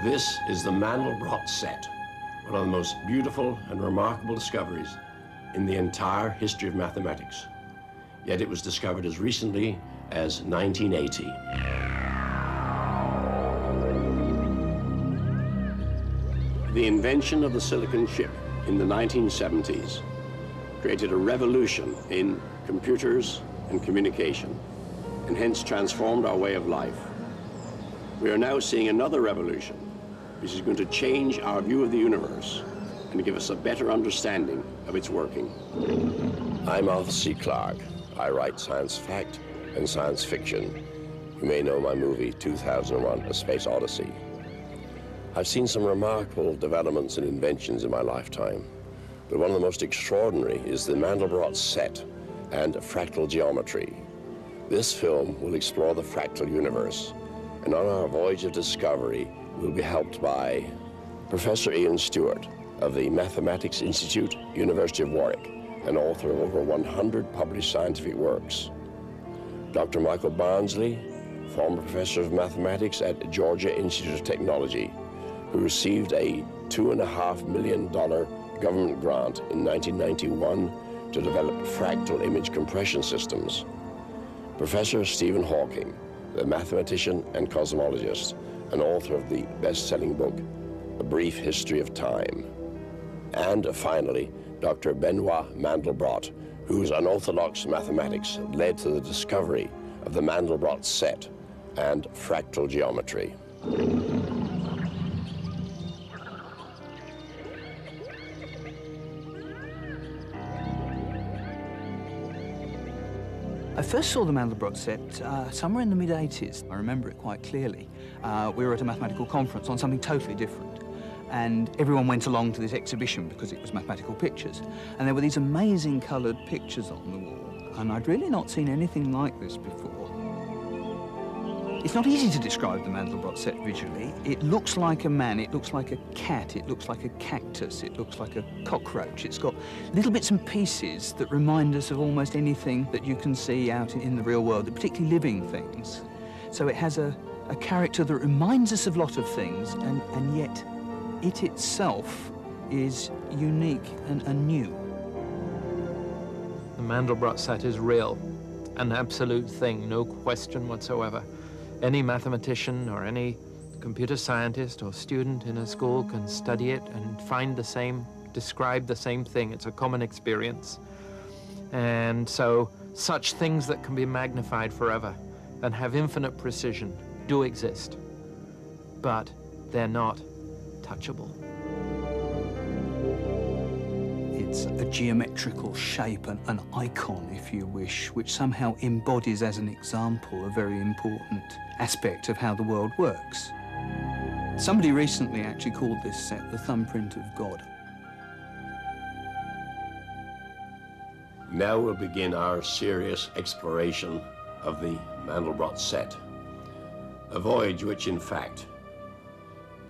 This is the Mandelbrot Set, one of the most beautiful and remarkable discoveries in the entire history of mathematics. Yet it was discovered as recently as 1980. The invention of the silicon chip in the 1970s created a revolution in computers and communication, and hence transformed our way of life. We are now seeing another revolution, which is going to change our view of the universe and give us a better understanding of its working. I'm Arthur C. Clarke. I write science fact and science fiction. You may know my movie 2001: A Space Odyssey. I've seen some remarkable developments and inventions in my lifetime, but one of the most extraordinary is the Mandelbrot Set and fractal geometry. This film will explore the fractal universe, and on our voyage of discovery, we'll be helped by Professor Ian Stewart of the Mathematics Institute, University of Warwick, and author of over 100 published scientific works. Dr. Michael Barnsley, former professor of mathematics at Georgia Institute of Technology, who received a $2.5 million government grant in 1991 to develop fractal image compression systems. Professor Stephen Hawking, the mathematician and cosmologist, and author of the best-selling book, A Brief History of Time. And finally, Dr. Benoit Mandelbrot, whose unorthodox mathematics led to the discovery of the Mandelbrot set and fractal geometry. I first saw the Mandelbrot set somewhere in the mid-80s. I remember it quite clearly. We were at a mathematical conference on something totally different, and everyone went along to this exhibition because it was mathematical pictures. And there were these amazing coloured pictures on the wall, and I'd really not seen anything like this before. It's not easy to describe the Mandelbrot set visually. It looks like a man, it looks like a cat, it looks like a cactus, it looks like a cockroach. It's got little bits and pieces that remind us of almost anything that you can see out in the real world, particularly living things. So it has a character that reminds us of a lot of things, and yet it itself is unique and new. The Mandelbrot set is real, an absolute thing, no question whatsoever. Any mathematician or any computer scientist or student in a school can study it and find the same, describe the same thing. It's a common experience. And so such things that can be magnified forever and have infinite precision do exist, but they're not touchable. It's a geometrical shape, an icon, if you wish, which somehow embodies as an example a very important aspect of how the world works. Somebody recently actually called this set the Thumbprint of God. Now we'll begin our serious exploration of the Mandelbrot set, a voyage which, in fact,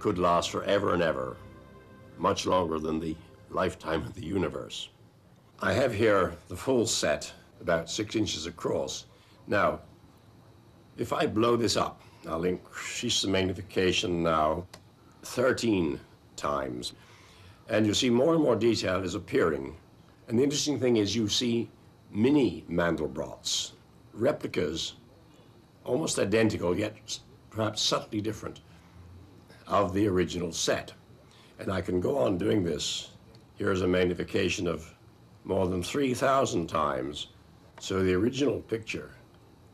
could last forever and ever, much longer than the lifetime of the universe. I have here the full set, about 6 inches across. Now, if I blow this up, I'll increase the magnification now 13 times, and you see more and more detail is appearing. And the interesting thing is you see mini Mandelbrots, replicas, almost identical, yet perhaps subtly different, of the original set. And I can go on doing this. Here's a magnification of more than 3,000 times. So the original picture,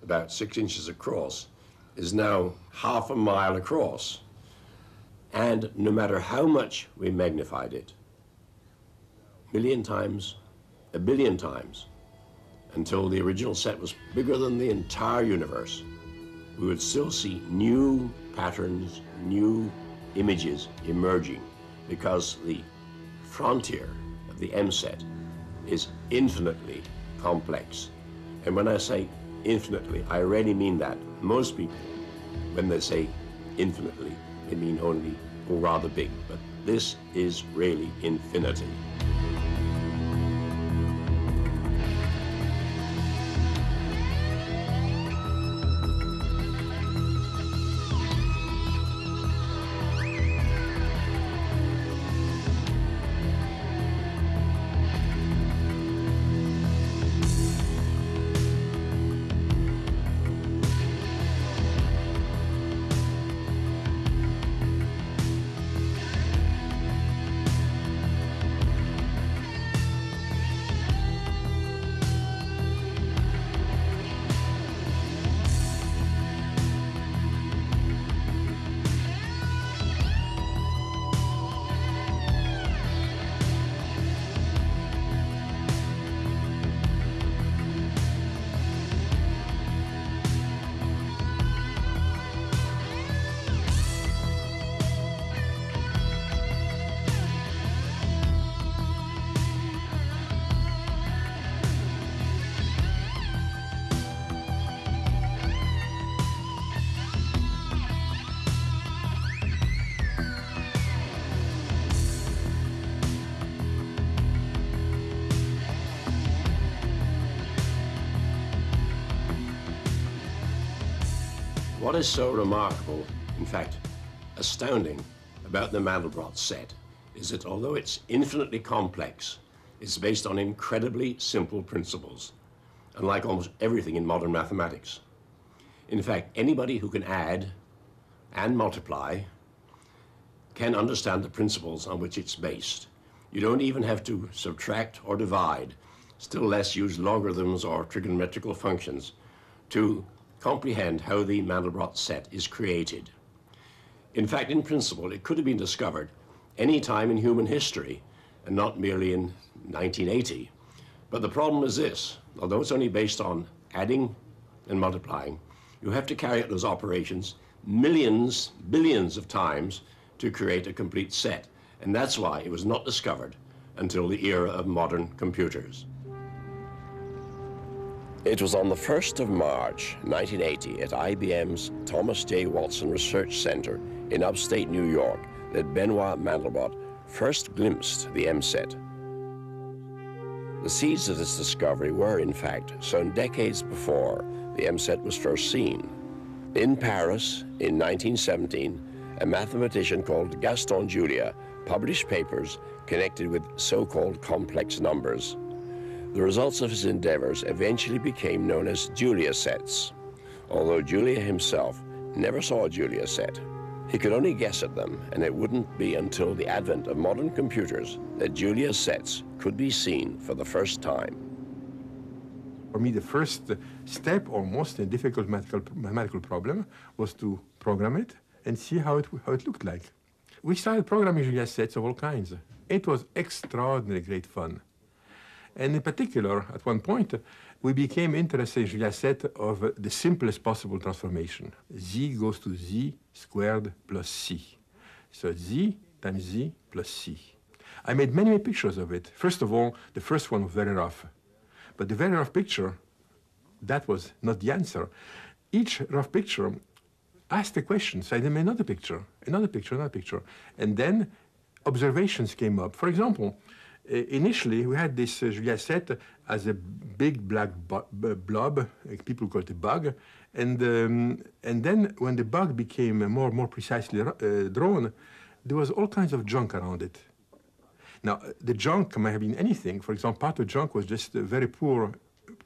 about 6 inches across, is now half a mile across. And no matter how much we magnified it, a million times, a billion times, until the original set was bigger than the entire universe, we would still see new patterns, new images emerging, because the frontier of the M set is infinitely complex. And when I say infinitely, I really mean that. Most people, when they say infinitely, they mean only or rather big, but this is really infinity. What is so remarkable, in fact, astounding, about the Mandelbrot set is that although it's infinitely complex, it's based on incredibly simple principles, unlike almost everything in modern mathematics. In fact, anybody who can add and multiply can understand the principles on which it's based. You don't even have to subtract or divide, still less use logarithms or trigonometrical functions to comprehend how the Mandelbrot set is created. In fact, in principle, it could have been discovered any time in human history and not merely in 1980. But the problem is this: although it's only based on adding and multiplying, you have to carry out those operations millions, billions of times to create a complete set. And that's why it was not discovered until the era of modern computers. It was on the 1st of March, 1980, at IBM's Thomas J. Watson Research Center in upstate New York that Benoit Mandelbrot first glimpsed the M-set. The seeds of this discovery were, in fact, sown decades before the M-set was first seen. In Paris, in 1917, a mathematician called Gaston Julia published papers connected with so-called complex numbers. The results of his endeavors eventually became known as Julia sets, although Julia himself never saw a Julia set. He could only guess at them, and it wouldn't be until the advent of modern computers that Julia sets could be seen for the first time. For me, the first step, almost a difficult mathematical problem, was to program it and see how it looked like. We started programming Julia sets of all kinds. It was extraordinarily great fun. And in particular, at one point, we became interested in Julia set of the simplest possible transformation. Z goes to z squared plus c. So z times z plus c. I made many pictures of it. First of all, the first one was very rough. But the very rough picture, that was not the answer. Each rough picture asked a question, so I made another picture, another picture, another picture. And then observations came up. For example, initially we had this Julia set as a big black blob, people call it a bug. And then when the bug became more precisely drawn, there was all kinds of junk around it. Now, the junk might have been anything. For example, part of the junk was just a very poor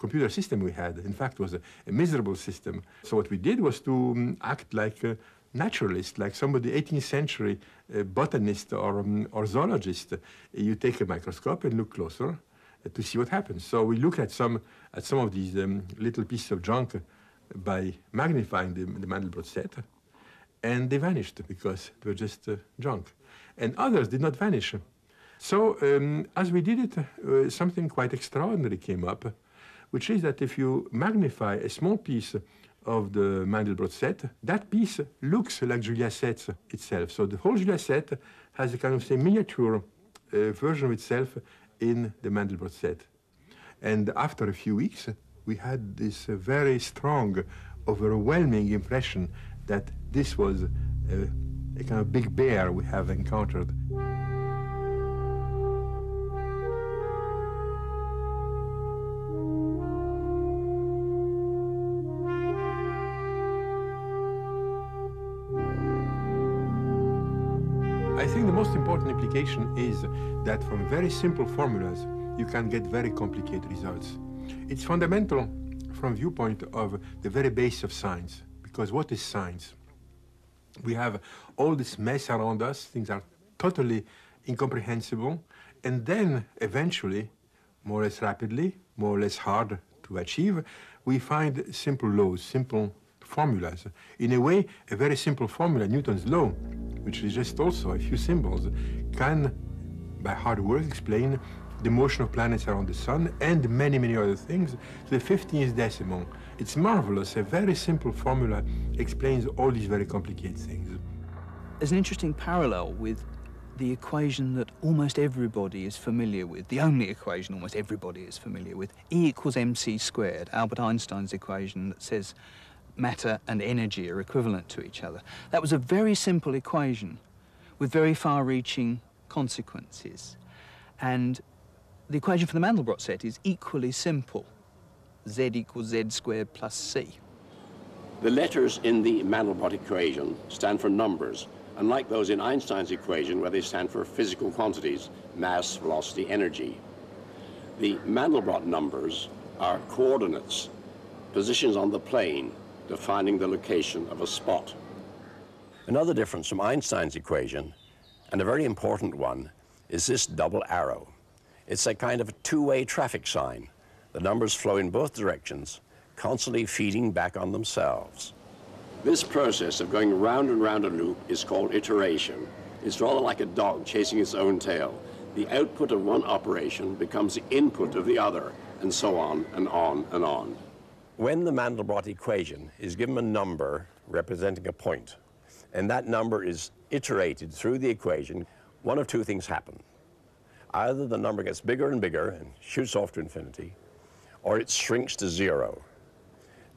computer system we had. In fact, it was a miserable system. So what we did was to act like a naturalist, like somebody 18th century botanist or zoologist. You take a microscope and look closer to see what happens. So we looked at some of these little pieces of junk by magnifying the Mandelbrot set, and they vanished because they were just junk. And others did not vanish. So as we did it, something quite extraordinary came up, which is that if you magnify a small piece of the Mandelbrot set, that piece looks like Julia set itself. So the whole Julia set has a kind of, say, miniature version of itself in the Mandelbrot set. And after a few weeks, we had this very strong, overwhelming impression that this was a kind of big bear we have encountered. I think the most important implication is that from very simple formulas, you can get very complicated results. It's fundamental from viewpoint of the very base of science, because what is science? We have all this mess around us, things are totally incomprehensible, and then eventually, more or less rapidly, more or less hard to achieve, we find simple laws, simple formulas. In a way, a very simple formula, Newton's law, which is just also a few symbols, can, by hard work, explain the motion of planets around the sun and many, many other things to the 15th decimal. It's marvelous. A very simple formula explains all these very complicated things. There's an interesting parallel with the equation that almost everybody is familiar with, the only equation almost everybody is familiar with, E equals mc squared, Albert Einstein's equation that says matter and energy are equivalent to each other. That was a very simple equation with very far-reaching consequences. And the equation for the Mandelbrot set is equally simple. Z equals z squared plus c. The letters in the Mandelbrot equation stand for numbers, unlike those in Einstein's equation where they stand for physical quantities, mass, velocity, energy. The Mandelbrot numbers are coordinates, positions on the plane, defining the location of a spot. Another difference from Einstein's equation, and a very important one, is this double arrow. It's a kind of a two-way traffic sign. The numbers flow in both directions, constantly feeding back on themselves. This process of going round and round a loop is called iteration. It's rather like a dog chasing its own tail. The output of one operation becomes the input of the other, and so on and on and on. When the Mandelbrot equation is given a number representing a point, and that number is iterated through the equation, one of two things happen. Either the number gets bigger and bigger and shoots off to infinity, or it shrinks to zero.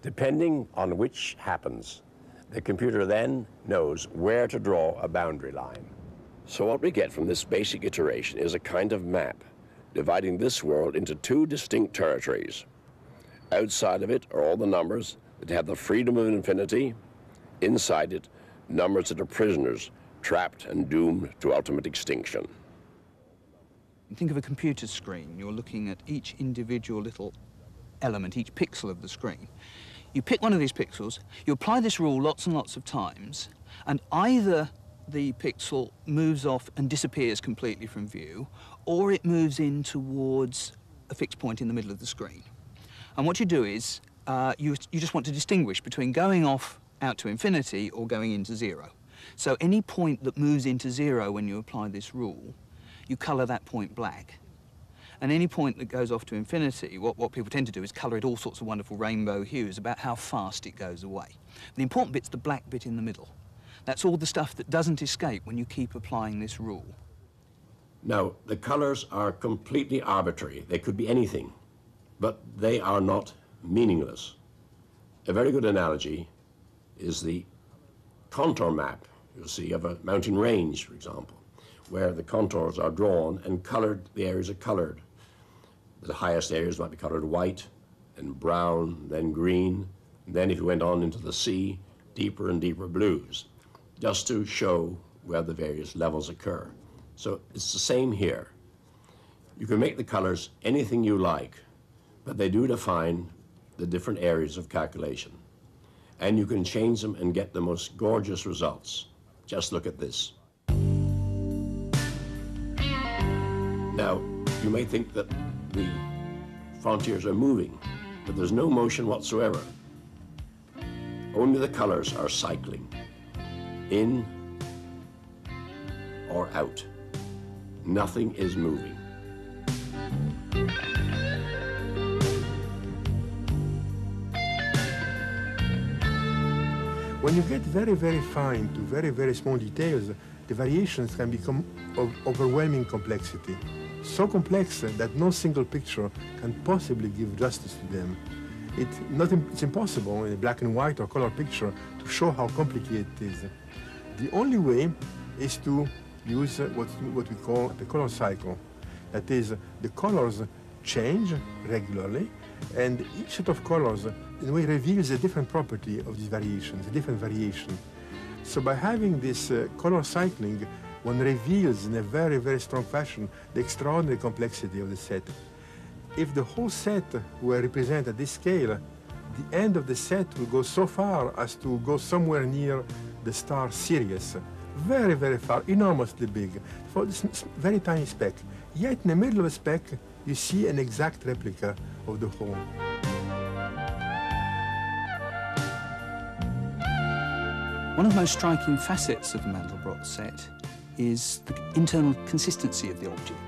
Depending on which happens, the computer then knows where to draw a boundary line. So what we get from this basic iteration is a kind of map, dividing this world into two distinct territories. Outside of it are all the numbers that have the freedom of infinity. Inside it, numbers that are prisoners, trapped and doomed to ultimate extinction. Think of a computer screen. You're looking at each individual little element, each pixel of the screen. You pick one of these pixels, you apply this rule lots and lots of times, and either the pixel moves off and disappears completely from view, or it moves in towards a fixed point in the middle of the screen. And what you do is, you just want to distinguish between going off out to infinity or going into zero. So any point that moves into zero when you apply this rule, you colour that point black. And any point that goes off to infinity, what people tend to do is colour it all sorts of wonderful rainbow hues about how fast it goes away. The important bit's the black bit in the middle. That's all the stuff that doesn't escape when you keep applying this rule. Now, the colours are completely arbitrary. They could be anything, but they are not meaningless. A very good analogy is the contour map, you'll see, of a mountain range, for example, where the contours are drawn and coloured, the areas are coloured. The highest areas might be coloured white, then brown, then green, and then if you went on into the sea, deeper and deeper blues, just to show where the various levels occur. So it's the same here. You can make the colours anything you like, but they do define the different areas of calculation. And you can change them and get the most gorgeous results. Just look at this. Now, you may think that the frontiers are moving, but there's no motion whatsoever. Only the colors are cycling, in or out. Nothing is moving. When you get very, very fine to very, very small details, the variations can become of overwhelming complexity. So complex that no single picture can possibly give justice to them. It's impossible in a black and white or color picture to show how complicated it is. The only way is to use what we call the color cycle. That is, the colors change regularly, and each set of colors in a way reveals a different property of these variations, a different variation. So by having this color cycling, one reveals in a very, very strong fashion the extraordinary complexity of the set. If the whole set were represented at this scale, the end of the set will go so far as to go somewhere near the star Sirius. Very, very far, enormously big, for this very tiny speck. Yet in the middle of a speck, you see an exact replica of the whole. One of the most striking facets of the Mandelbrot set is the internal consistency of the object.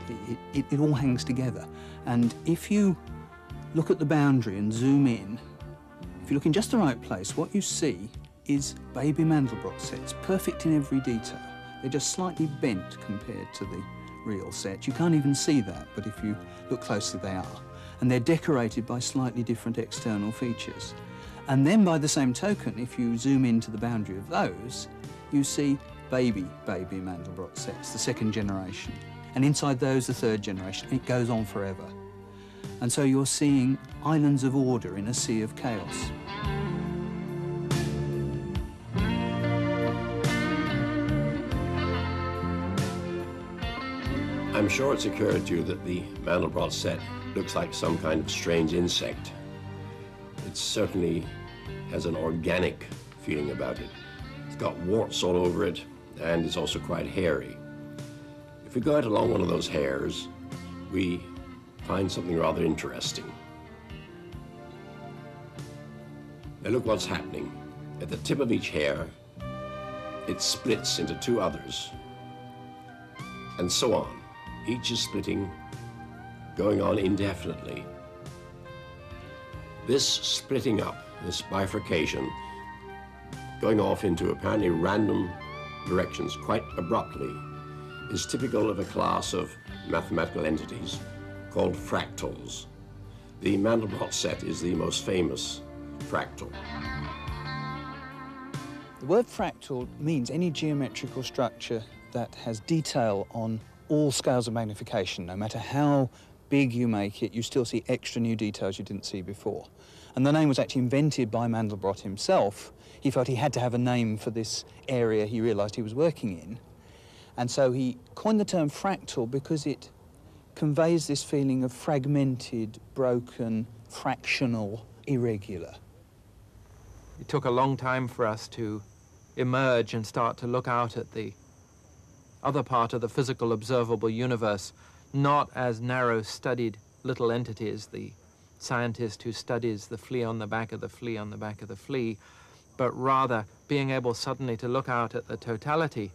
It all hangs together. And if you look at the boundary and zoom in, if you look in just the right place, what you see is baby Mandelbrot sets, perfect in every detail. They're just slightly bent compared to the real set. You can't even see that, but if you look closely, they are. And they're decorated by slightly different external features. And then by the same token, if you zoom into the boundary of those, you see baby Mandelbrot sets, the second generation. And inside those, the third generation. It goes on forever. And so you're seeing islands of order in a sea of chaos. I'm sure it's occurred to you that the Mandelbrot set looks like some kind of strange insect. It certainly has an organic feeling about it. It's got warts all over it, and it's also quite hairy. If we go out along one of those hairs, we find something rather interesting. Now look what's happening. At the tip of each hair, it splits into two others, and so on. Each is splitting, going on indefinitely. This splitting up, this bifurcation, going off into apparently random directions quite abruptly, is typical of a class of mathematical entities called fractals. The Mandelbrot set is the most famous fractal. The word fractal means any geometrical structure that has detail on all scales of magnification. No matter how big you make it, you still see extra new details you didn't see before. And the name was actually invented by Mandelbrot himself. He felt he had to have a name for this area he realized he was working in. And so he coined the term fractal because it conveys this feeling of fragmented, broken, fractional, irregular. It took a long time for us to emerge and start to look out at the other part of the physical observable universe, not as narrow studied little entities, the scientist who studies the flea on the back of the flea on the back of the flea, but rather being able suddenly to look out at the totality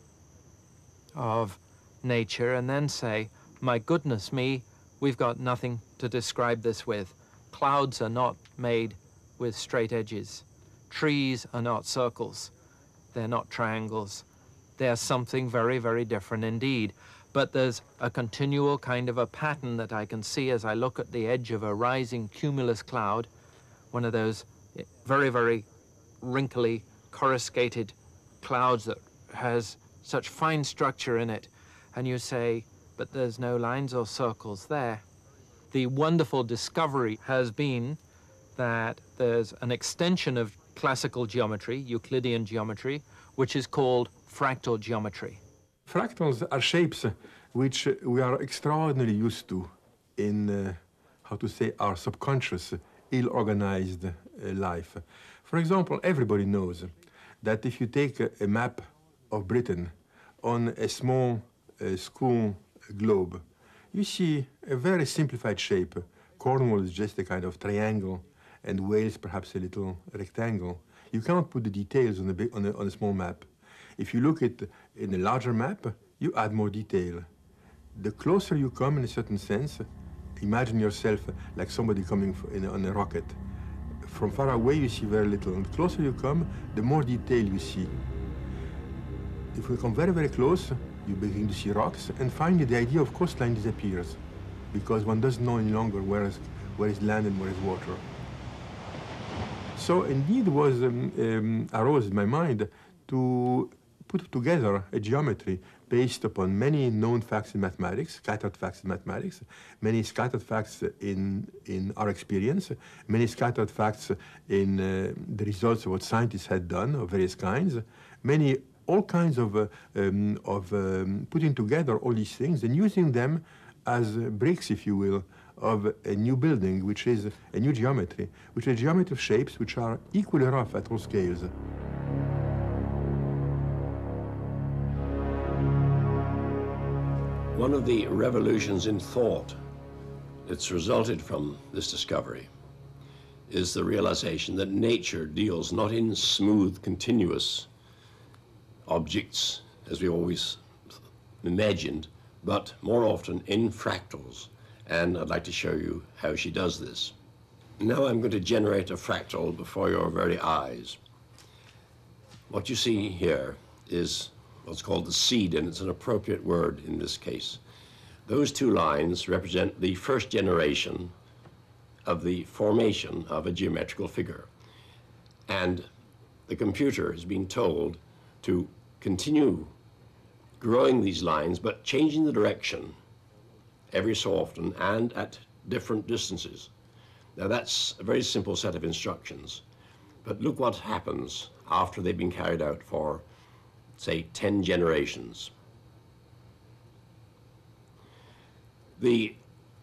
of nature and then say, my goodness me, we've got nothing to describe this with. Clouds are not made with straight edges. Trees are not circles. They're not triangles. They're something very, very different indeed. But there's a continual kind of a pattern that I can see as I look at the edge of a rising cumulus cloud, one of those very, very wrinkly, coruscated clouds that has such fine structure in it. And you say, but there's no lines or circles there. The wonderful discovery has been that there's an extension of classical geometry, Euclidean geometry, which is called fractal geometry. Fractals are shapes which we are extraordinarily used to in, how to say, our subconscious, ill-organized life. For example, everybody knows that if you take a map of Britain on a small school globe, you see a very simplified shape. Cornwall is just a kind of triangle, and Wales perhaps a little rectangle. You cannot put the details on a small map. If you look at in a larger map, you add more detail. The closer you come in a certain sense, imagine yourself like somebody coming on a rocket. From far away you see very little, and the closer you come, the more detail you see. If we come very, very close, you begin to see rocks, and finally the idea of coastline disappears, because one doesn't know any longer where is land and where is water. So indeed was arose in my mind to put together a geometry based upon many known facts in mathematics, scattered facts in mathematics, many scattered facts in our experience, many scattered facts in the results of what scientists had done of various kinds, all kinds of putting together all these things and using them as bricks, if you will, of a new building, which is a new geometry, which is a geometry of shapes which are equally rough at all scales. One of the revolutions in thought that's resulted from this discovery is the realization that nature deals not in smooth, continuous objects, as we always imagined, but more often in fractals. And I'd like to show you how she does this. Now I'm going to generate a fractal before your very eyes. What you see here is what's called the seed, and it's an appropriate word in this case. Those two lines represent the first generation of the formation of a geometrical figure. And the computer has been told to continue growing these lines, but changing the direction every so often and at different distances. Now that's a very simple set of instructions, but look what happens after they've been carried out for, say, 10 generations. The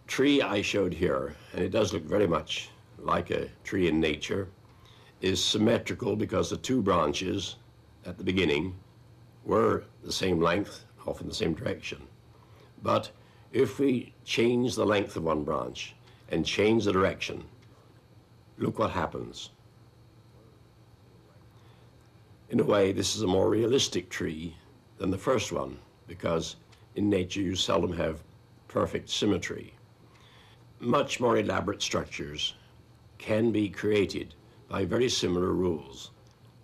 tree I showed here, and it does look very much like a tree in nature, is symmetrical because the two branches at the beginning were the same length, off in the same direction. But if we change the length of one branch and change the direction, look what happens. In a way, this is a more realistic tree than the first one, because in nature you seldom have perfect symmetry. Much more elaborate structures can be created by very similar rules.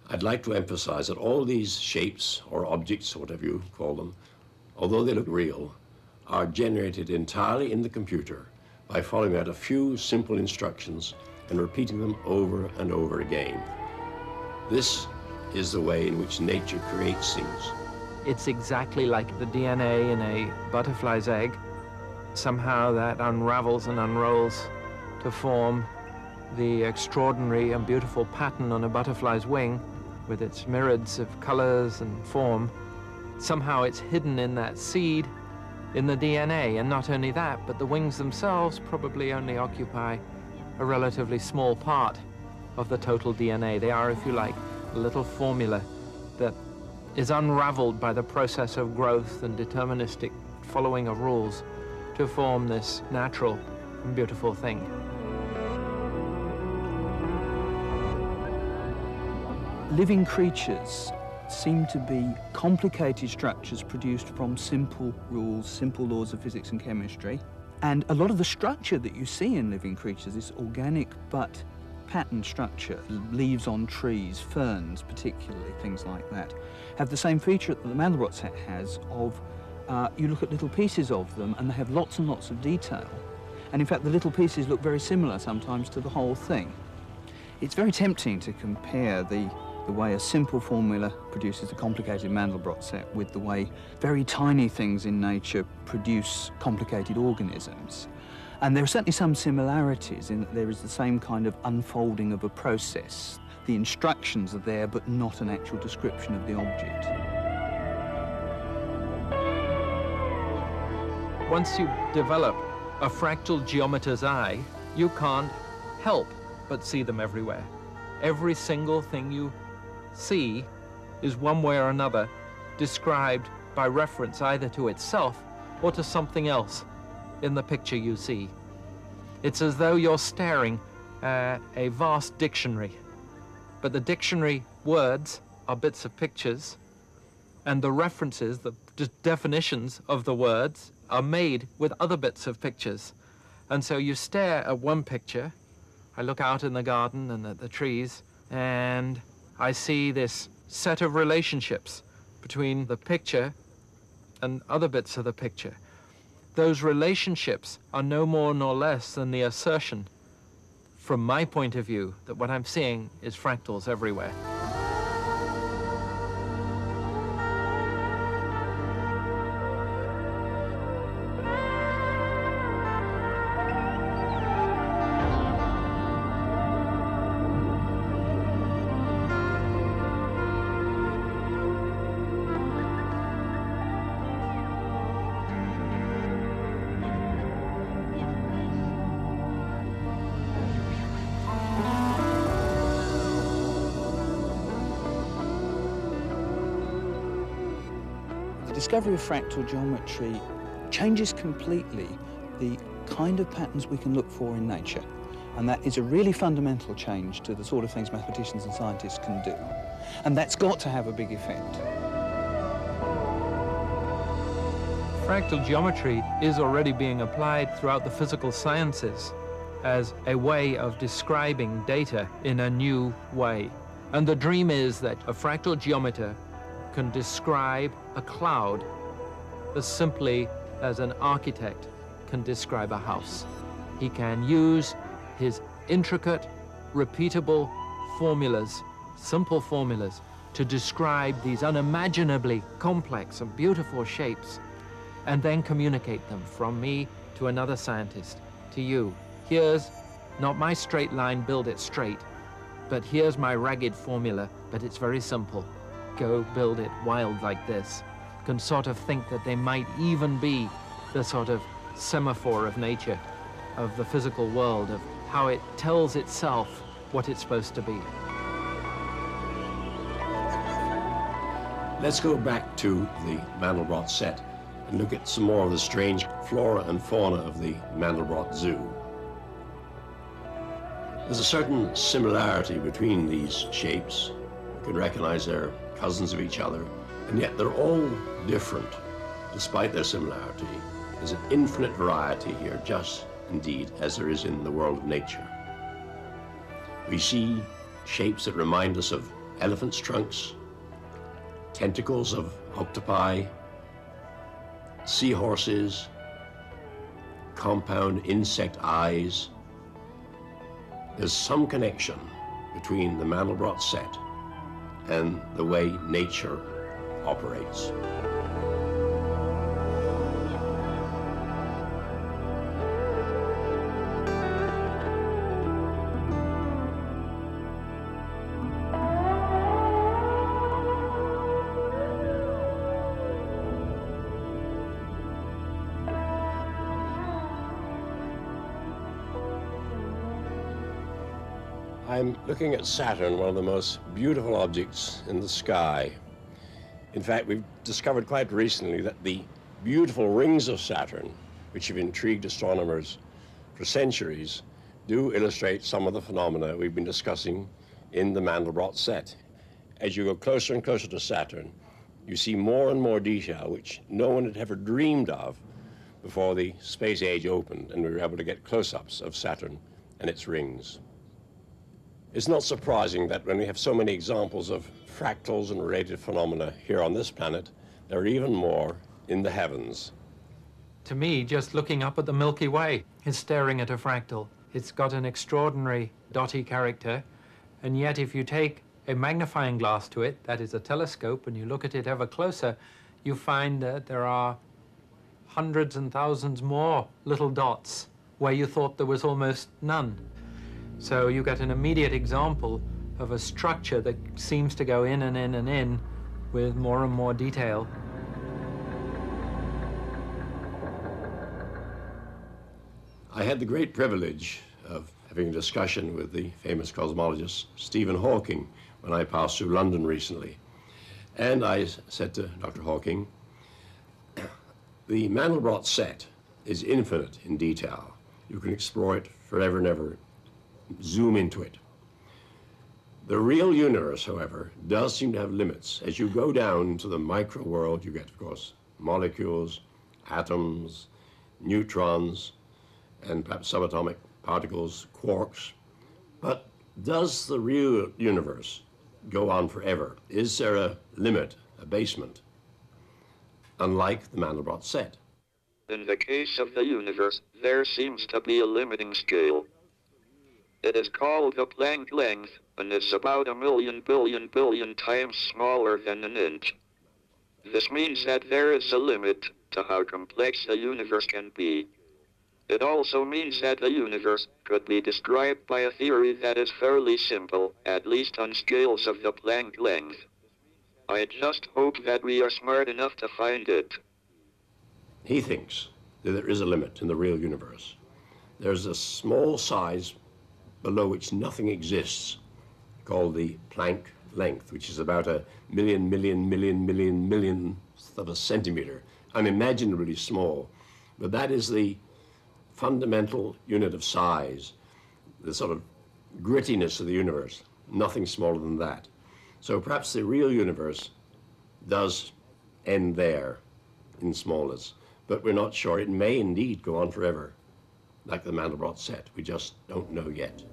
I'd like to emphasize that all these shapes or objects, whatever you call them, although they look real, are generated entirely in the computer by following out a few simple instructions and repeating them over and over again. This is the way in which nature creates things. It's exactly like the DNA in a butterfly's egg. Somehow that unravels and unrolls to form the extraordinary and beautiful pattern on a butterfly's wing with its myriads of colors and form. Somehow it's hidden in that seed in the DNA, and not only that, but the wings themselves probably only occupy a relatively small part of the total DNA. They are, if you like, a little formula that is unraveled by the process of growth and deterministic following of rules to form this natural and beautiful thing. Living creatures seem to be complicated structures produced from simple rules, simple laws of physics and chemistry. And a lot of the structure that you see in living creatures, this organic but pattern structure, leaves on trees, ferns particularly, things like that, have the same feature that the Mandelbrot set has of you look at little pieces of them and they have lots and lots of detail. And in fact, the little pieces look very similar sometimes to the whole thing. It's very tempting to compare the way a simple formula produces a complicated Mandelbrot set with the way very tiny things in nature produce complicated organisms. And there are certainly some similarities in that there is the same kind of unfolding of a process. The instructions are there, but not an actual description of the object. Once you develop a fractal geometer's eye, you can't help but see them everywhere. Every single thing you see is one way or another described by reference either to itself or to something else in the picture you see. It's as though you're staring at a vast dictionary, but the dictionary words are bits of pictures, and the references, the definitions of the words are made with other bits of pictures. And so you stare at one picture. I look out in the garden and at the trees, and I see this set of relationships between the picture and other bits of the picture. Those relationships are no more nor less than the assertion, from my point of view, that what I'm seeing is fractals everywhere. The discovery of fractal geometry changes completely the kind of patterns we can look for in nature. And that is a really fundamental change to the sort of things mathematicians and scientists can do. And that's got to have a big effect. Fractal geometry is already being applied throughout the physical sciences as a way of describing data in a new way. And the dream is that a fractal geometer can describe a cloud as simply as an architect can describe a house. He can use his intricate, repeatable formulas, simple formulas, to describe these unimaginably complex and beautiful shapes, and then communicate them from me to another scientist, to you. Here's not my straight line, build it straight, but here's my ragged formula, but it's very simple. Go build it wild like this. Can sort of think that they might even be the sort of semaphore of nature, of the physical world, of how it tells itself what it's supposed to be. Let's go back to the Mandelbrot set and look at some more of the strange flora and fauna of the Mandelbrot Zoo. There's a certain similarity between these shapes. You can recognize they're cousins of each other, and yet they're all different despite their similarity. There's an infinite variety here, just indeed as there is in the world of nature. We see shapes that remind us of elephants' trunks, tentacles of octopi, seahorses, compound insect eyes. There's some connection between the Mandelbrot set and the way nature operates. I'm looking at Saturn, one of the most beautiful objects in the sky. In fact, we've discovered quite recently that the beautiful rings of Saturn, which have intrigued astronomers for centuries, do illustrate some of the phenomena we've been discussing in the Mandelbrot set. As you go closer and closer to Saturn, you see more and more detail which no one had ever dreamed of before the space age opened and we were able to get close-ups of Saturn and its rings. It's not surprising that when we have so many examples of fractals and related phenomena here on this planet, there are even more in the heavens. To me, just looking up at the Milky Way is staring at a fractal. It's got an extraordinary dotty character, and yet if you take a magnifying glass to it, that is a telescope, and you look at it ever closer, you find that there are hundreds and thousands more little dots where you thought there was almost none. So you get an immediate example of a structure that seems to go in and in and in with more and more detail. I had the great privilege of having a discussion with the famous cosmologist Stephen Hawking when I passed through London recently. And I said to Dr. Hawking, the Mandelbrot set is infinite in detail. You can explore it forever and ever, zoom into it. The real universe, however, does seem to have limits. As you go down to the micro world, you get, of course, molecules, atoms, neutrons, and perhaps subatomic particles, quarks. But does the real universe go on forever? Is there a limit, a basement, unlike the Mandelbrot set? In the case of the universe, there seems to be a limiting scale. It is called the Planck length, and it's about 1,000,000 billion times smaller than an inch. This means that there is a limit to how complex the universe can be. It also means that the universe could be described by a theory that is fairly simple, at least on scales of the Planck length. I just hope that we are smart enough to find it. He thinks that there is a limit in the real universe. There's a small size below which nothing exists, called the Planck length, which is about 1,000,000,000,000,000,000 millionth of a centimeter, unimaginably small. But that is the fundamental unit of size, the sort of grittiness of the universe, nothing smaller than that. So perhaps the real universe does end there in smallness, but we're not sure. It may indeed go on forever, like the Mandelbrot set. We just don't know yet.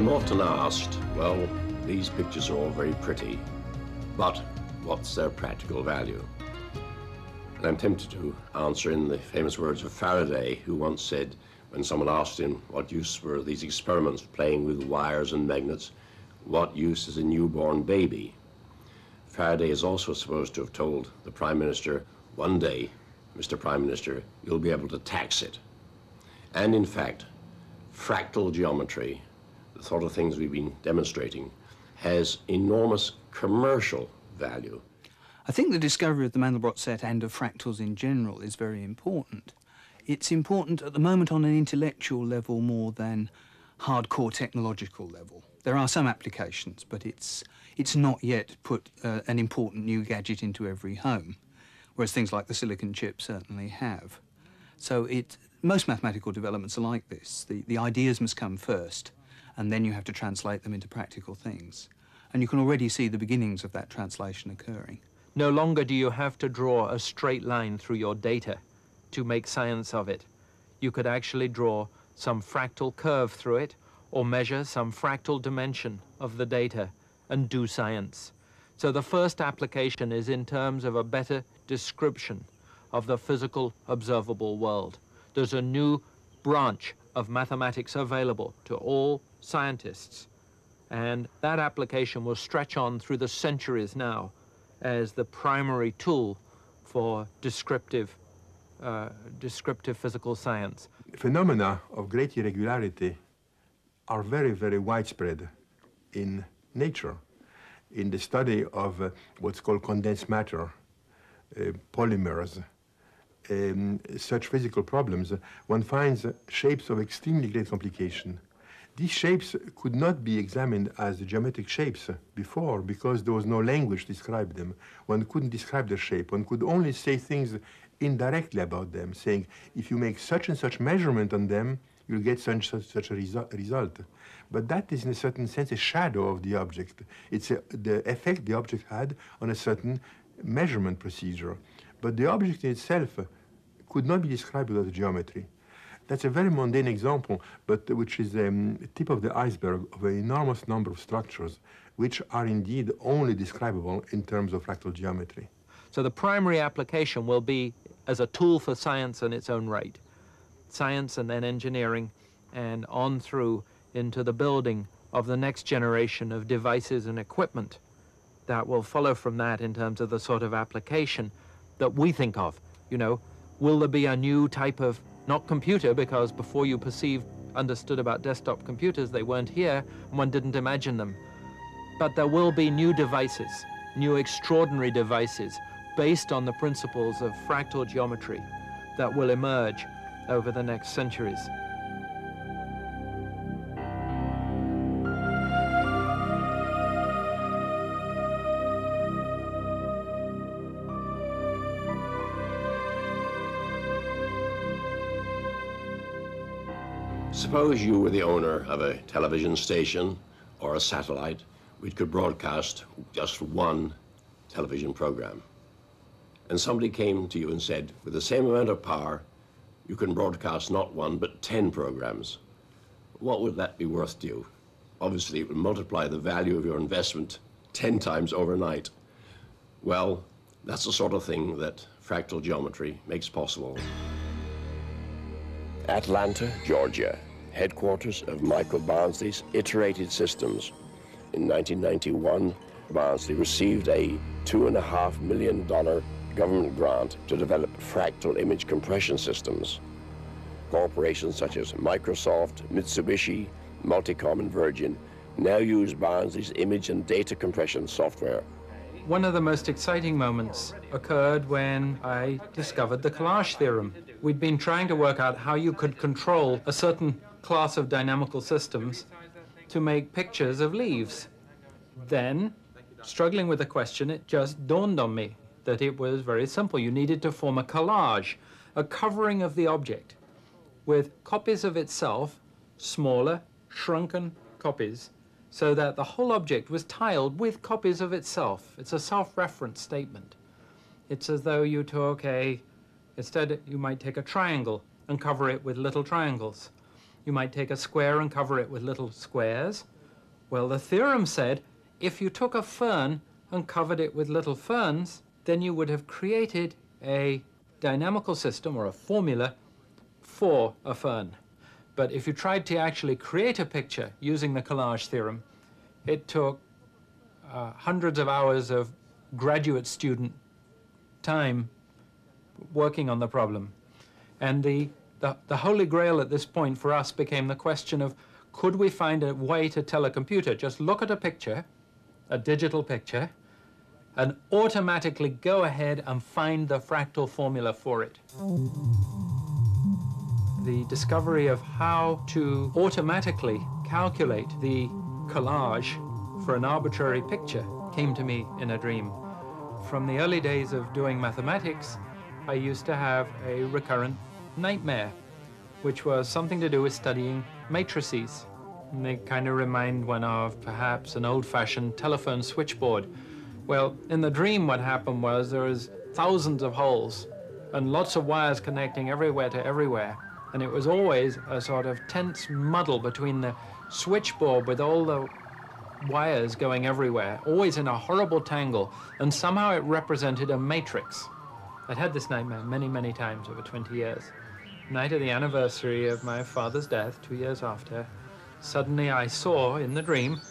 often asked, well, these pictures are all very pretty, but what's their practical value? And I'm tempted to answer in the famous words of Faraday, who once said, when someone asked him what use were these experiments playing with wires and magnets, what use is a newborn baby? Faraday is also supposed to have told the Prime Minister, one day, Mr. Prime Minister, you'll be able to tax it. And in fact, fractal geometry, the sort of things we've been demonstrating, has enormous commercial value. I think the discovery of the Mandelbrot set and of fractals in general is very important. It's important at the moment on an intellectual level more than hardcore technological level. There are some applications, but it's not yet put an important new gadget into every home, whereas things like the silicon chip certainly have. So most mathematical developments are like this. The ideas must come first, and then you have to translate them into practical things. And you can already see the beginnings of that translation occurring. No longer do you have to draw a straight line through your data to make science of it. You could actually draw some fractal curve through it, or measure some fractal dimension of the data and do science. So the first application is in terms of a better description of the physical observable world. There's a new branch of mathematics available to all scientists, and that application will stretch on through the centuries now as the primary tool for descriptive physical science. Phenomena of great irregularity are very, very widespread in nature. In the study of what's called condensed matter, polymers, such physical problems, one finds shapes of extremely great complication. These shapes could not be examined as geometric shapes before because there was no language to describe them. One couldn't describe the shape. One could only say things indirectly about them, saying, if you make such and such measurement on them, you'll get such a result. But that is, in a certain sense, a shadow of the object. It's the effect the object had on a certain measurement procedure. But the object in itself could not be described without geometry. That's a very mundane example, but which is a tip of the iceberg of an enormous number of structures which are indeed only describable in terms of fractal geometry. So the primary application will be as a tool for science in its own right. Science and then engineering, and on through into the building of the next generation of devices and equipment that will follow from that in terms of the sort of application that we think of. You know, will there be a new type of, not computer, because before you understood about desktop computers, they weren't here, and one didn't imagine them. But there will be new devices, new extraordinary devices, based on the principles of fractal geometry that will emerge over the next centuries. Suppose you were the owner of a television station or a satellite which could broadcast just one television program. And somebody came to you and said, with the same amount of power, you can broadcast not one, but 10 programs. What would that be worth to you? Obviously, it would multiply the value of your investment 10 times overnight. Well, that's the sort of thing that fractal geometry makes possible. Atlanta, Georgia, headquarters of Michael Barnsley's Iterated Systems. In 1991, Barnsley received a $2.5 million government grant to develop fractal image compression systems. Corporations such as Microsoft, Mitsubishi, Multicom, and Virgin now use Barnsley's image and data compression software. One of the most exciting moments occurred when I discovered the Collage Theorem. We'd been trying to work out how you could control a certain class of dynamical systems to make pictures of leaves. Then, struggling with the question, it just dawned on me that it was very simple. You needed to form a collage, a covering of the object with copies of itself, smaller, shrunken copies, so that the whole object was tiled with copies of itself. It's a self-reference statement. It's as though you took instead you might take a triangle and cover it with little triangles. You might take a square and cover it with little squares, Well, the theorem said if you took a fern and covered it with little ferns, then you would have created a dynamical system or a formula for a fern. But if you tried to actually create a picture using the collage theorem, it took hundreds of hours of graduate student time working on the problem. And the holy grail at this point for us became the question of, could we find a way to tell a computer, just look at a picture, a digital picture, and automatically go ahead and find the fractal formula for it. The discovery of how to automatically calculate the collage for an arbitrary picture came to me in a dream. From the early days of doing mathematics, I used to have a recurrent nightmare, which was something to do with studying matrices. And they kind of remind one of perhaps an old-fashioned telephone switchboard. Well, in the dream what happened was there was thousands of holes and lots of wires connecting everywhere to everywhere. And it was always a sort of tense muddle between the switchboard with all the wires going everywhere, always in a horrible tangle, and somehow it represented a matrix. I'd had this nightmare many, many times over 20 years. Night of the anniversary of my father's death, 2 years after, suddenly I saw in the dream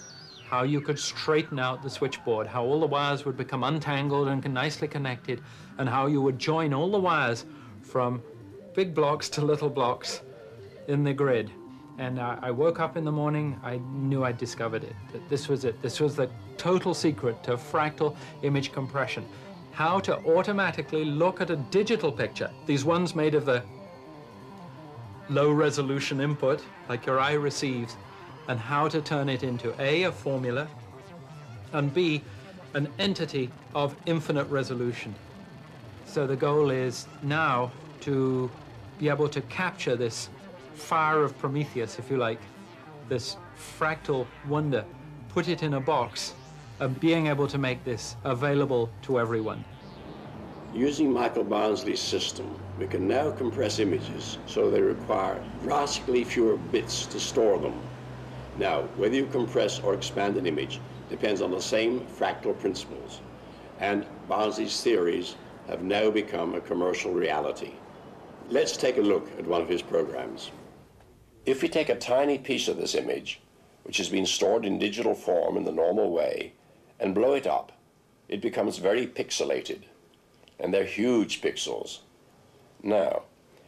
how you could straighten out the switchboard, how all the wires would become untangled and nicely connected, and how you would join all the wires from big blocks to little blocks in the grid. And I woke up in the morning, I knew I'd discovered it, that this was it. This was the total secret to fractal image compression. How to automatically look at a digital picture, these ones made of the low resolution input, like your eye receives, and how to turn it into A, a formula, and B, an entity of infinite resolution. So the goal is now to be able to capture this fire of Prometheus, if you like, this fractal wonder, put it in a box, and being able to make this available to everyone. Using Michael Barnsley's system, we can now compress images so they require drastically fewer bits to store them. Now, whether you compress or expand an image depends on the same fractal principles, and Barnsley's theories have now become a commercial reality. Let's take a look at one of his programs. If we take a tiny piece of this image, which has been stored in digital form in the normal way, and blow it up, it becomes very pixelated, and they're huge pixels. Now,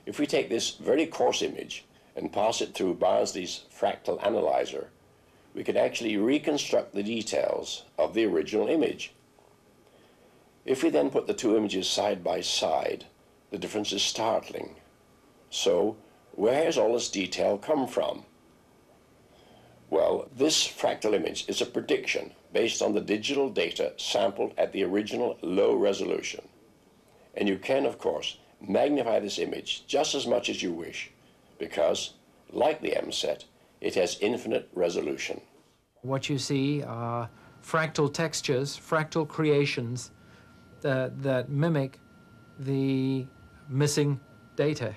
if we take this very coarse image and pass it through Barnsley's fractal analyzer, we can actually reconstruct the details of the original image. If we then put the two images side by side, the difference is startling. So, where has all this detail come from? Well, this fractal image is a prediction based on the digital data sampled at the original low resolution. And you can, of course, magnify this image just as much as you wish, because, like the M set, it has infinite resolution. What you see are fractal textures, fractal creations that mimic the missing data.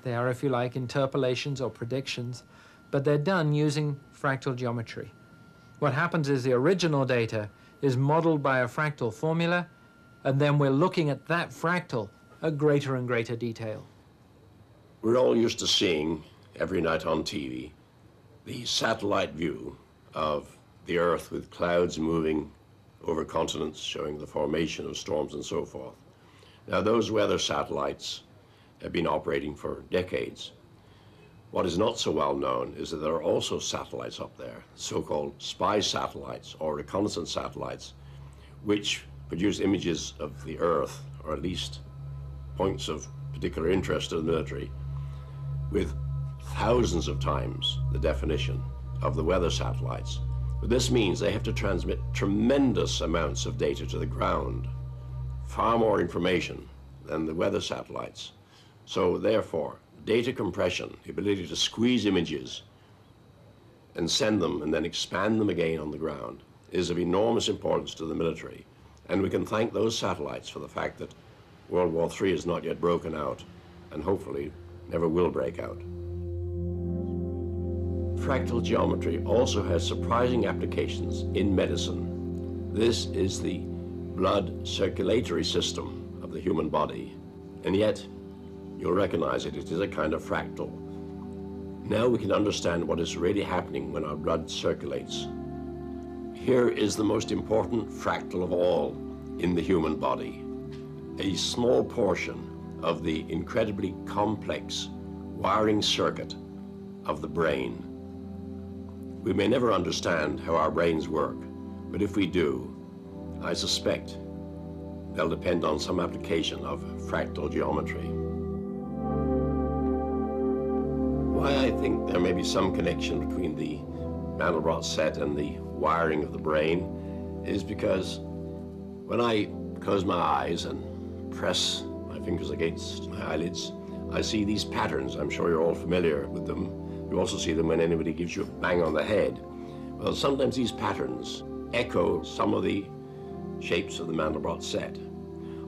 They are, if you like, interpolations or predictions, but they're done using fractal geometry. What happens is the original data is modeled by a fractal formula, and then we're looking at that fractal at greater and greater detail. We're all used to seeing, every night on TV, the satellite view of the Earth with clouds moving over continents, showing the formation of storms and so forth. Now, those weather satellites have been operating for decades. What is not so well known is that there are also satellites up there, so-called spy satellites or reconnaissance satellites, which produce images of the Earth, or at least points of particular interest to the military, with thousands of times the definition of the weather satellites. But this means they have to transmit tremendous amounts of data to the ground, far more information than the weather satellites. So therefore, data compression, the ability to squeeze images and send them and then expand them again on the ground, is of enormous importance to the military. And we can thank those satellites for the fact that World War III has not yet broken out, and hopefully never will break out. fractal geometry also has surprising applications in medicine. This is the blood circulatory system of the human body, and yet you'll recognize it. It is a kind of fractal. Now we can understand what is really happening when our blood circulates. Here is the most important fractal of all in the human body, a small portion of the incredibly complex wiring circuit of the brain. We may never understand how our brains work, but if we do, I suspect they'll depend on some application of fractal geometry. Why I think there may be some connection between the Mandelbrot set and the wiring of the brain is because when I close my eyes and press my fingers against my eyelids, I see these patterns. I'm sure you're all familiar with them. You also see them when anybody gives you a bang on the head. Well, sometimes these patterns echo some of the shapes of the Mandelbrot set.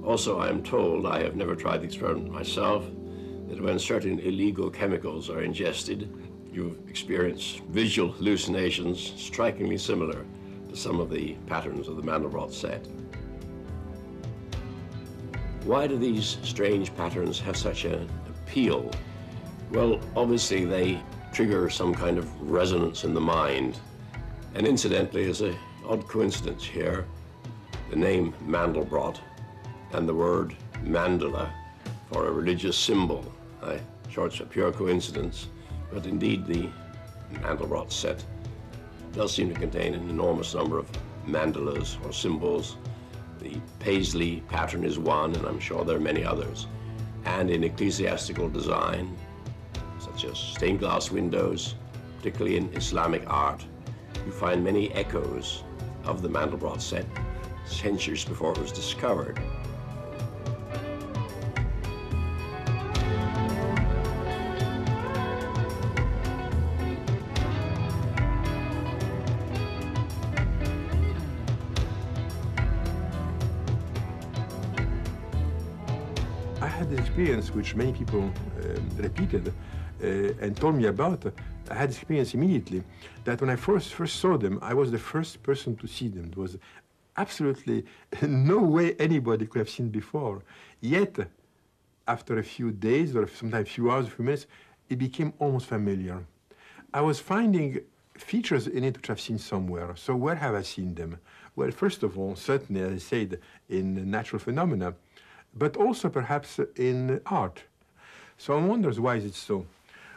Also, I am told, I have never tried the experiment myself, that when certain illegal chemicals are ingested, you experience visual hallucinations strikingly similar to some of the patterns of the Mandelbrot set. Why do these strange patterns have such an appeal? Well, obviously they trigger some kind of resonance in the mind. And incidentally, there's an odd coincidence here. The name Mandelbrot and the word mandala for a religious symbol. I'm sure it's a pure coincidence, but indeed the Mandelbrot set does seem to contain an enormous number of mandalas or symbols. The paisley pattern is one, and I'm sure there are many others. And in ecclesiastical design, such as stained glass windows, particularly in Islamic art, you find many echoes of the Mandelbrot set centuries before it was discovered. I had an experience which many people repeated and told me about. I had experience immediately that when I first saw them, I was the first person to see them. It was absolutely no way anybody could have seen before. Yet, after a few days or sometimes a few hours, a few minutes, it became almost familiar. I was finding features in it which I've seen somewhere. So where have I seen them? Well, first of all, certainly, as I said, in natural phenomena, but also perhaps in art. So one wonders, why is it so?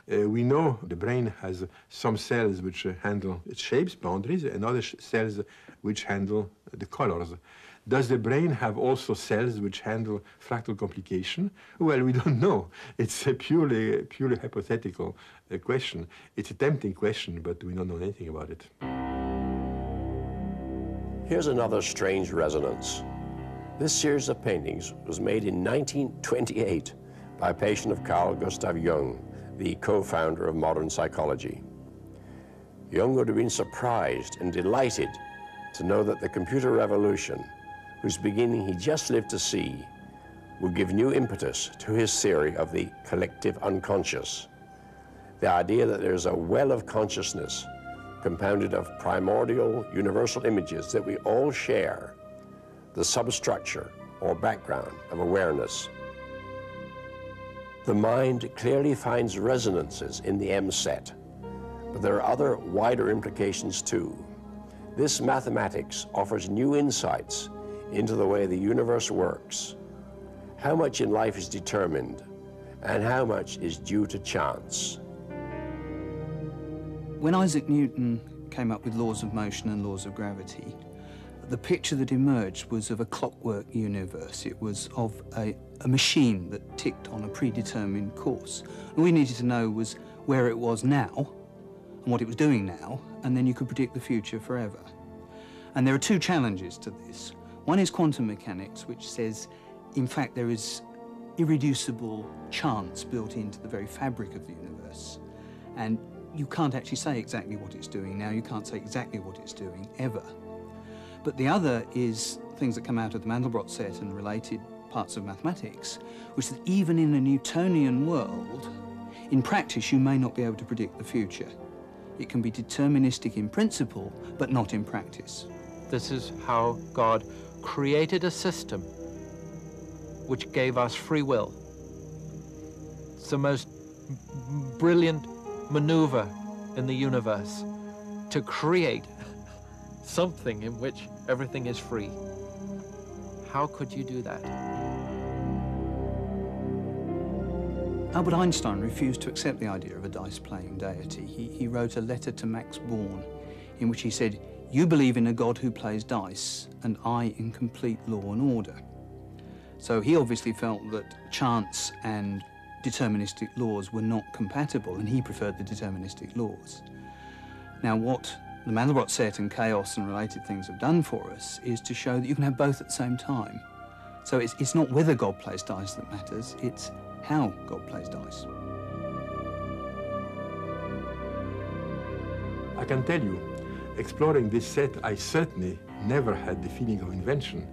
We know the brain has some cells which handle its shapes, boundaries, and other cells which handle the colors. Does the brain have also cells which handle fractal complication? Well, we don't know. It's a purely hypothetical question. It's a tempting question, but we don't know anything about it. Here's another strange resonance. This series of paintings was made in 1928 by a patient of Carl Gustav Jung, the co-founder of modern psychology. Jung would have been surprised and delighted to know that the computer revolution, whose beginning he just lived to see, would give new impetus to his theory of the collective unconscious. The idea that there's a well of consciousness compounded of primordial universal images that we all share, the substructure or background of awareness. The mind clearly finds resonances in the M set, but there are other wider implications too. This mathematics offers new insights into the way the universe works, how much in life is determined, and how much is due to chance. When Isaac Newton came up with laws of motion and laws of gravity, the picture that emerged was of a clockwork universe. It was of a machine that ticked on a predetermined course. All we needed to know was where it was now and what it was doing now, and then you could predict the future forever. And there are two challenges to this. One is quantum mechanics, which says, in fact, there is irreducible chance built into the very fabric of the universe. And you can't actually say exactly what it's doing now. You can't say exactly what it's doing ever. But the other is things that come out of the Mandelbrot set and related parts of mathematics, which is that even in a Newtonian world, in practice, you may not be able to predict the future. It can be deterministic in principle, but not in practice. This is how God created a system which gave us free will. It's the most brilliant maneuver in the universe, to create something in which everything is free. How could you do that? Albert Einstein refused to accept the idea of a dice-playing deity. He wrote a letter to Max Born in which he said, "You believe in a God who plays dice, and I in complete law and order." So he obviously felt that chance and deterministic laws were not compatible, and he preferred the deterministic laws. Now, what the Mandelbrot set and chaos and related things have done for us is to show that you can have both at the same time. So it's not whether God plays dice that matters, it's how God plays dice. I can tell you, exploring this set, I certainly never had the feeling of invention.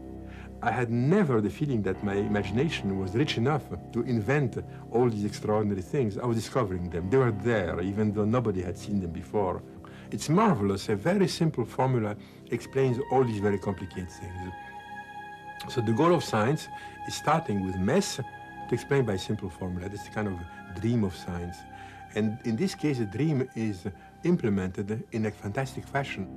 I had never the feeling that my imagination was rich enough to invent all these extraordinary things. I was discovering them. They were there, even though nobody had seen them before. It's marvelous. A very simple formula explains all these very complicated things. So the goal of science is starting with mess to explain by simple formula. That's the kind of dream of science. And in this case, the dream is implemented in a fantastic fashion.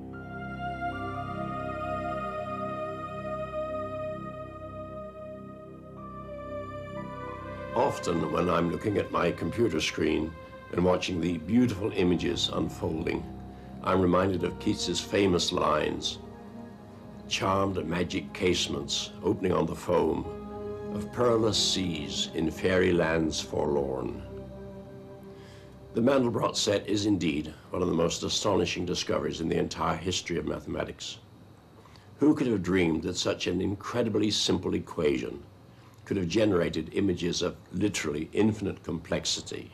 Often when I'm looking at my computer screen and watching the beautiful images unfolding, I'm reminded of Keats's famous lines, "Charmed magic casements opening on the foam of perilous seas in fairy lands forlorn." The Mandelbrot set is indeed one of the most astonishing discoveries in the entire history of mathematics. Who could have dreamed that such an incredibly simple equation could have generated images of literally infinite complexity?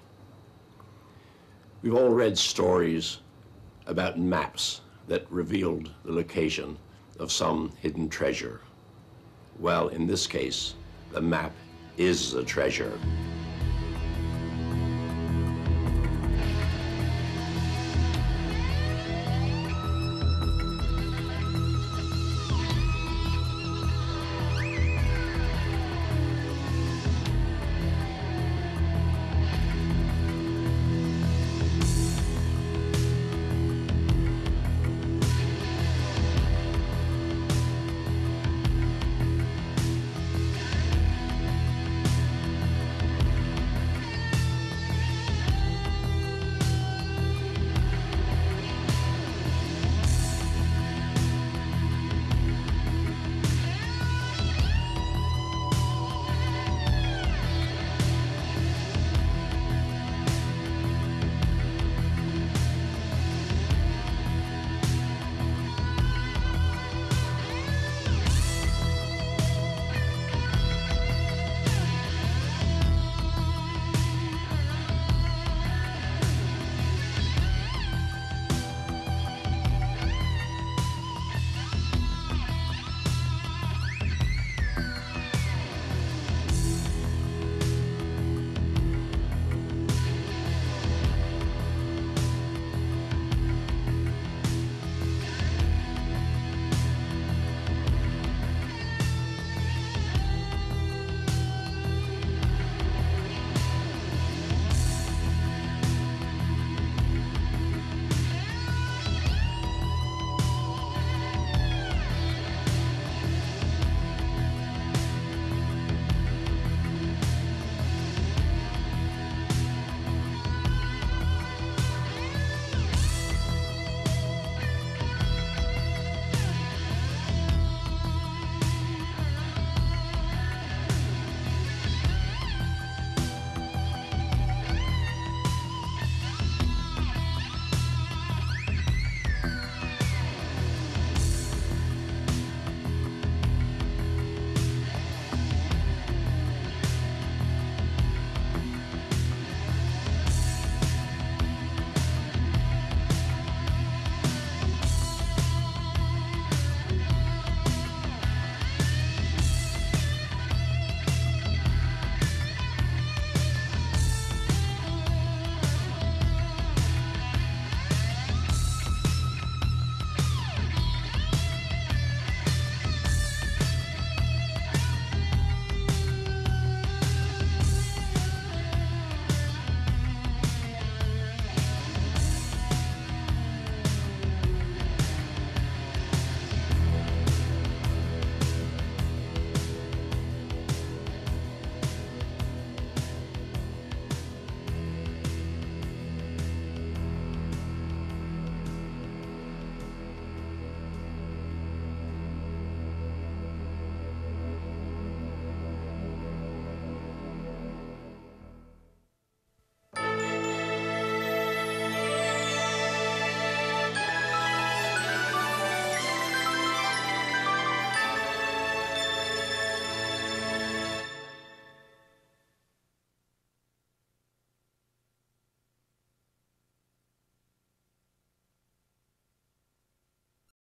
We've all read stories about maps that revealed the location of some hidden treasure. Well, in this case, the map is the treasure.